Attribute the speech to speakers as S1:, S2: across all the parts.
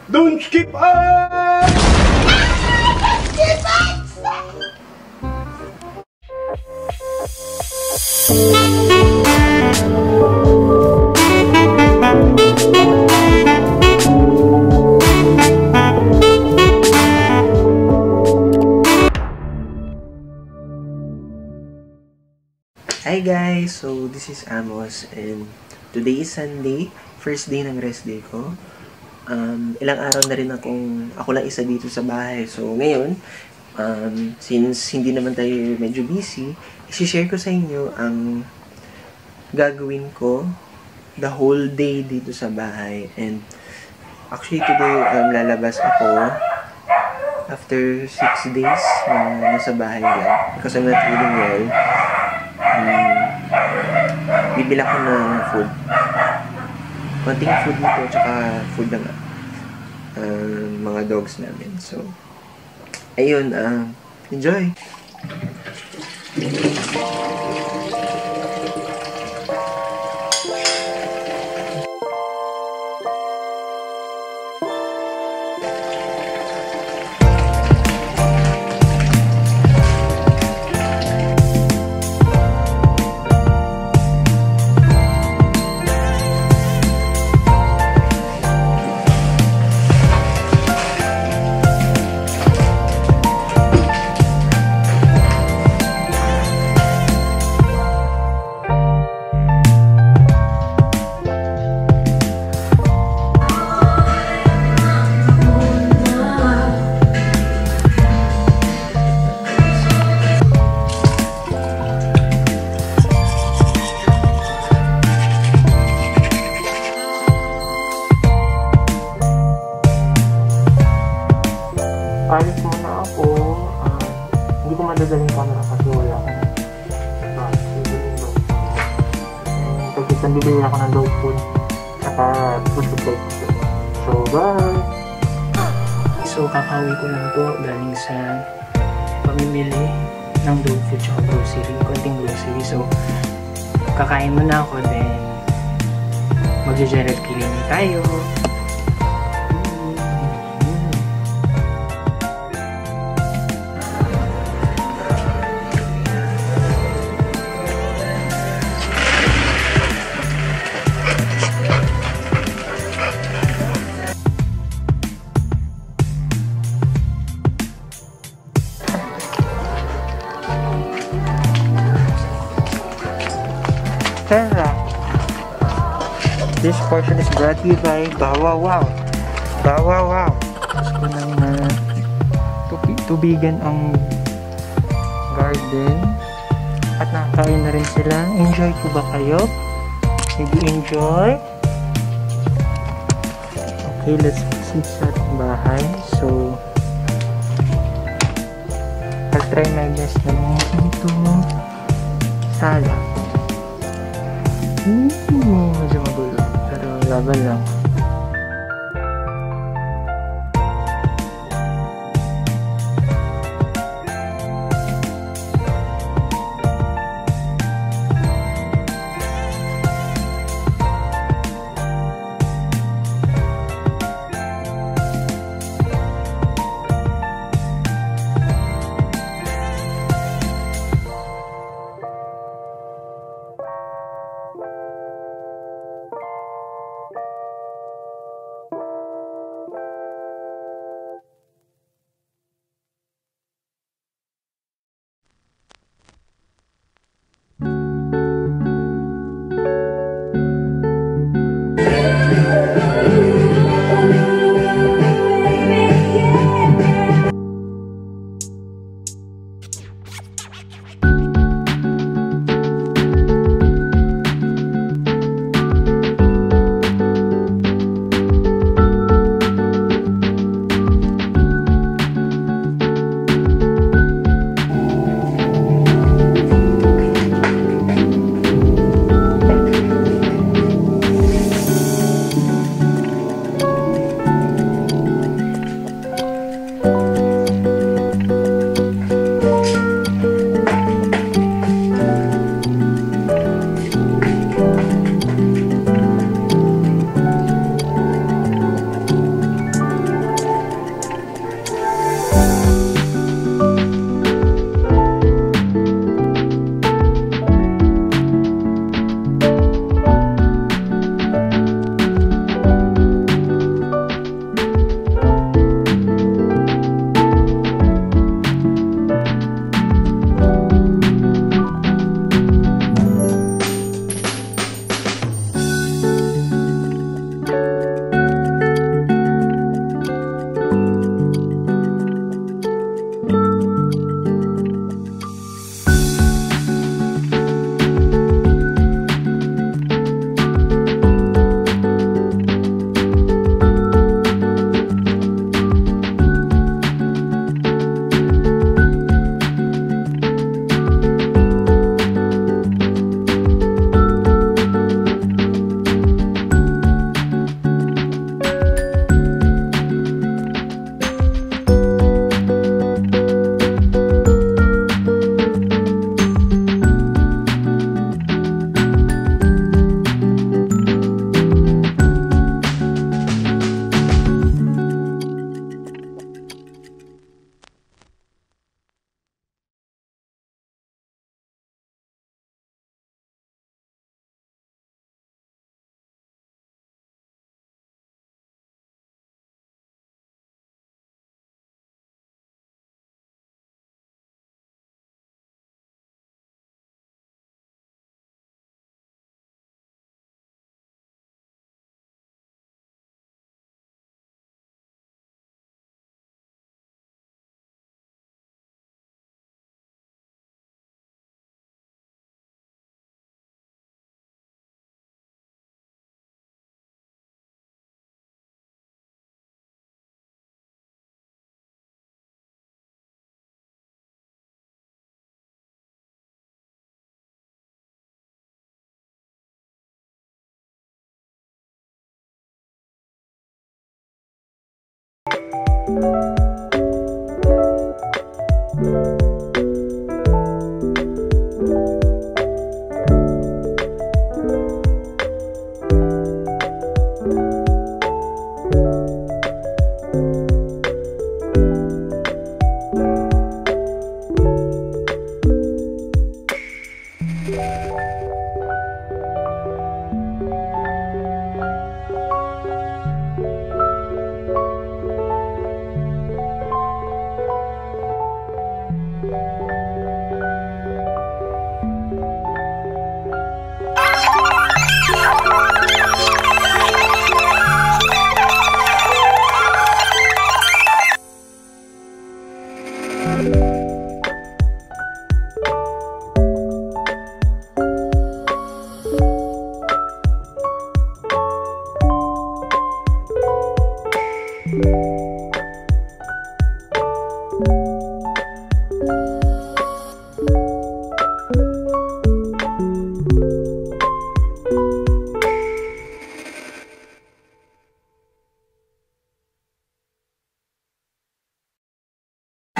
S1: Don't skip us!
S2: Hi guys! So, this is Amos and today is Sunday, first day ng rest day ko. Ilang araw na rin ako lang isa dito sa bahay. So, ngayon, since hindi naman tayo medyo busy, isi-share ko sa inyo ang gagawin ko the whole day dito sa bahay. And actually today, lalabas ako after 6 days na nasa bahay lang because I'm not feeling well. Bibila ko ng food. Konting food nito, tsaka food ng mga dogs namin. So, ayun, enjoy!
S3: Alis muna ako. Hindi ko madadaling camera kasi wala akong kasi bibili ako ng dog food saka food supply. So, bye!
S4: So, kakauwi ko lang po galing sa pamimili ng dog food tsaka grocery, konting grocery. So, kakain muna ako, then mag-general cleaning tayo.
S3: This portion is brought to you by Bawa Wow. Bawa Wow. Gusto nang tubigan ang garden at nakakain na rin sila. Enjoy po ba kayo? Did you enjoy? Okay, let's proceed sa ating bahay. So, I'll try my best na ito sala. Medyo magulo. Pero laban lang.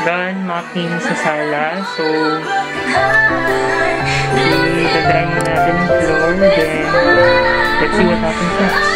S4: Done mopping sa sala. So, i-dry mo natin yung floor. Then, let's see what happens next.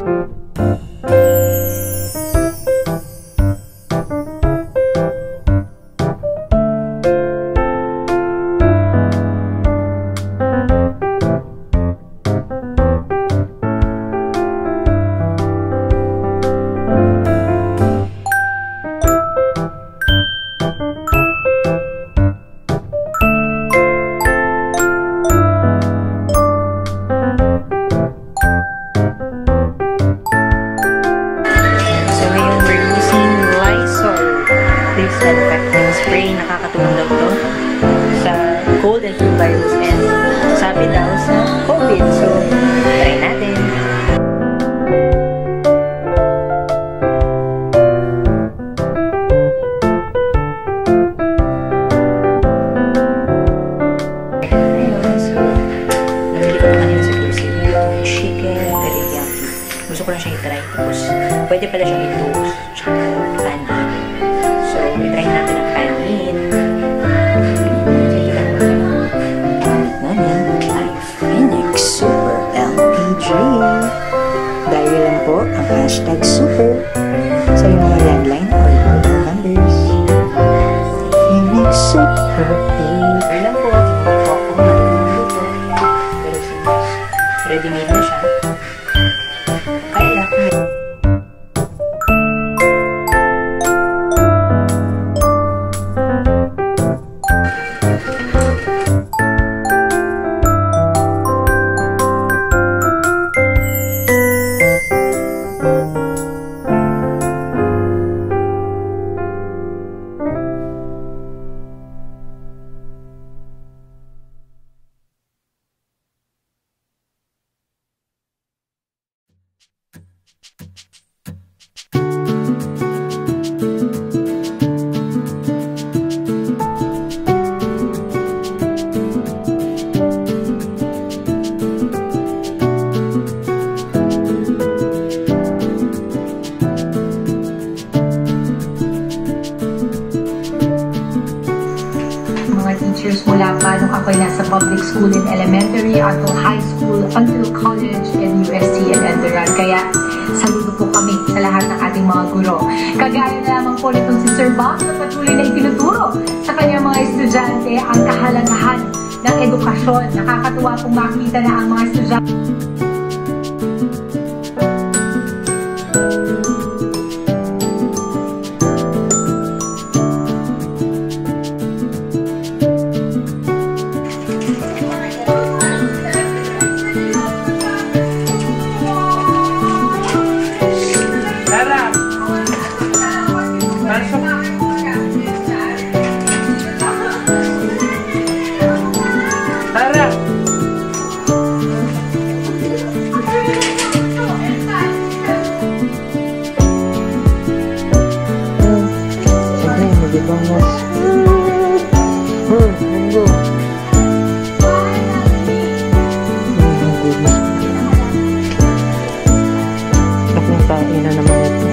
S4: Spray, nakakatulong daw to sa cold and flu virus and sabi daw sa COVID. So, try natin. Ayun, so, nabili ko naman yun sa grocery. Itong chicken teriyaki. Gusto ko lang siya i-try. Tapos, pwede pala siyang i-toast. Tsaka, panin. So, i-try natin ang panin.
S5: Super LPG. Dahil lang po ang hashtag super sa yung mga landline or mobile numbers. Phoenix Super LPG.
S4: Dahil lang po, ako matulog. Pero since ready-made na siya, kaya lang.
S6: Teachers mula pa nung ako'y nasa public school in elementary, until high school, until college, and UST and Enderun. Kaya saludo po kami sa lahat ng ating mga guro. Kagaya na lamang po nitong si Sir Bob na patuloy na itinuturo sa kanyang mga estudyante ang kahalagahan ng edukasyon. Nakakatuwa pong makita na ang mga estudyante
S5: Ina naman ito.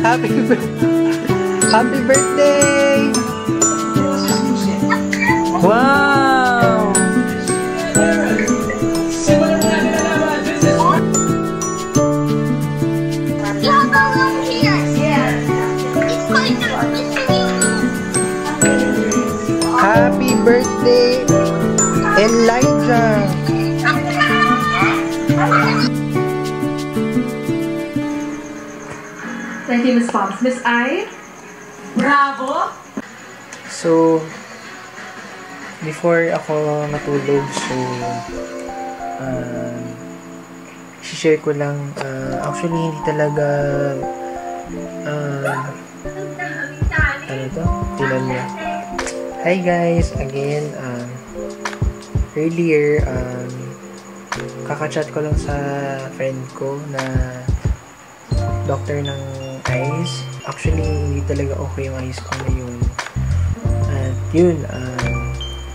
S3: Happy birthday! Wow! Happy birthday, Elijah!
S6: Thank you, Miss Pops. Miss I? Bravo!
S2: So, before ako matulog, so, share ko lang, actually, hindi talaga, ano to? Tinan mo. Hi guys! Again, earlier, kakachat ko lang sa friend ko na doctor ng eyes. Actually, hindi talaga okay yung eyes ko ngayon. At yun,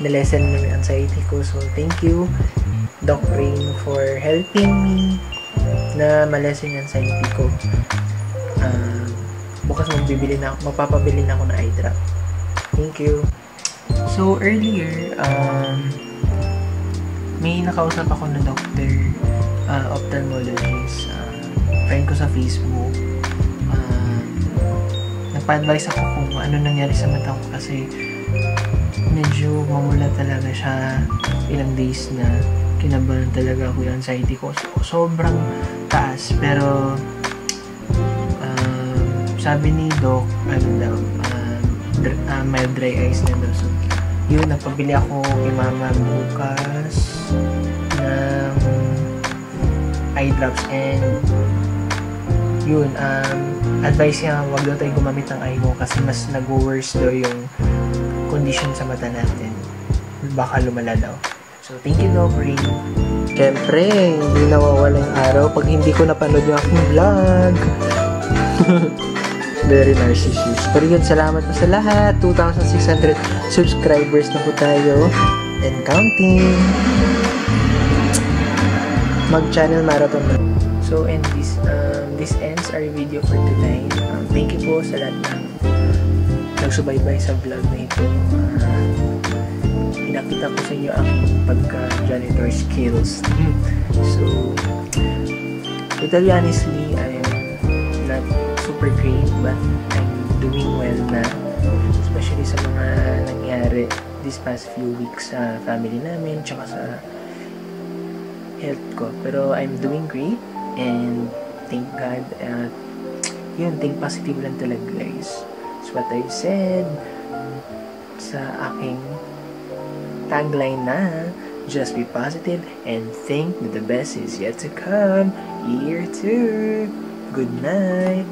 S2: nalesen na yung anxiety ko. So, thank you, Doc Rain, for helping me na malesen yung anxiety ko. Bukas mapapabili na ako ng eye drop. Thank you. So, earlier, may nakausap ako na doctor, ophthalmologist, friend ko sa Facebook. Nagpa-advise ako kung ano nangyari sa mata ko kasi medyo mamula talaga siya ilang days na kinabahan talaga ako yung anxiety ko. Sobrang taas, pero sabi ni Doc, ano daw, mild dry eyes na daw. So, yun, nagpabili ako kay Mama bukas ng eye drops and yun, advice niya, wag daw tayo gumamit ng eye mo kasi mas nag-worse daw yung condition sa mata natin. Baka lumala daw. So, thank you, Doc Rain.
S3: Siyempre, hindi nawawala yung araw pag hindi ko napanood yung aking vlog. Very narcissist. Pero yun, salamat po sa lahat. 2,600 subscribers na po tayo. And counting. Mag-channel marathon na.
S2: So, and this ends our video for tonight. Thank you po sa lahat ng nagsubaybay sa vlog na ito. Pinakita ko sa inyo ang pagka-janitor skills. So, to tell you honestly, I'm not super great, but I'm doing well na. Especially sa mga nangyari this past few weeks sa family namin, tsaka sa health ko. Pero I'm doing great, and thank God. Yun, think positive lang talaga, guys. That's what I said sa aking tagline na just be positive and think that the best is yet to come. Year 2. Good night.